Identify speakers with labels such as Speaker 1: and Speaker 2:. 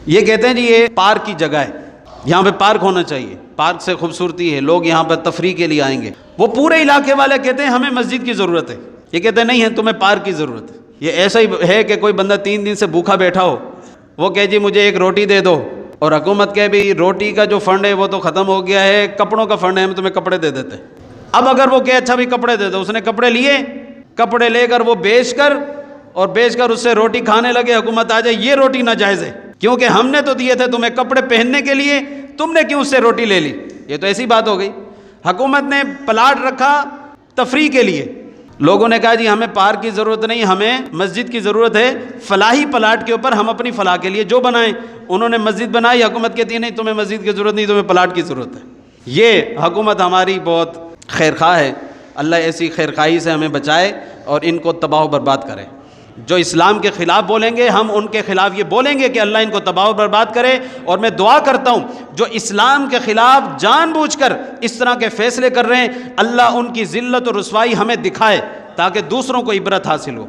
Speaker 1: یہ کہتے ہیں جی یہ پارک کی جگہ ہے، یہاں پہ پارک ہونا چاہیے، پارک سے خوبصورتی ہے، لوگ یہاں پر تفریح کے لیے آئیں گے۔ وہ پورے علاقے والے کہتے ہیں ہمیں مسجد کی ضرورت ہے، یہ کہتے ہیں نہیں ہے تمہیں پارک کی ضرورت ہے۔ یہ ایسا ہی ہے کہ کوئی بندہ 3 دن سے بھوکا بیٹھا ہو، وہ کہے جی مجھے ایک روٹی دے دو، اور حکومت کہے بھی روٹی کا جو فنڈ ہے وہ تو ختم ہو گیا ہے، کپڑوں کا فنڈ ہے، ہم تمہیں کپڑے دے دیتے ہیں۔ اب اگر وہ کہے اچھا بھی کپڑے دے دو، اس نے کپڑے لیے، کپڑے لے کر وہ بیچ کر اس سے روٹی کھانے لگے، حکومت آ جائے یہ روٹی ناجائز ہے کیونکہ ہم نے تو دیے تھے تمہیں کپڑے پہننے کے لیے، تم نے کیوں اس سے روٹی لے لی؟ یہ تو ایسی بات ہو گئی۔ حکومت نے پلاٹ رکھا تفریح کے لیے، لوگوں نے کہا جی ہمیں پارک کی ضرورت نہیں، ہمیں مسجد کی ضرورت ہے، فلاحی پلاٹ کے اوپر ہم اپنی فلاح کے لیے جو بنائیں۔ انہوں نے مسجد بنائی، حکومت کہتی ہے نہیں تمہیں مسجد کی ضرورت نہیں، تمہیں پلاٹ کی ضرورت ہے۔ یہ حکومت ہماری بہت خیرخواہ ہے، اللہ ایسی خیرخواہی سے ہمیں بچائے اور ان کو تباہ و برباد کرے۔ جو اسلام کے خلاف بولیں گے ہم ان کے خلاف یہ بولیں گے کہ اللہ ان کو تباہ و برباد کرے، اور میں دعا کرتا ہوں جو اسلام کے خلاف جان بوجھ کر اس طرح کے فیصلے کر رہے ہیں، اللہ ان کی ذلت و رسوائی ہمیں دکھائے تاکہ دوسروں کو عبرت حاصل ہو۔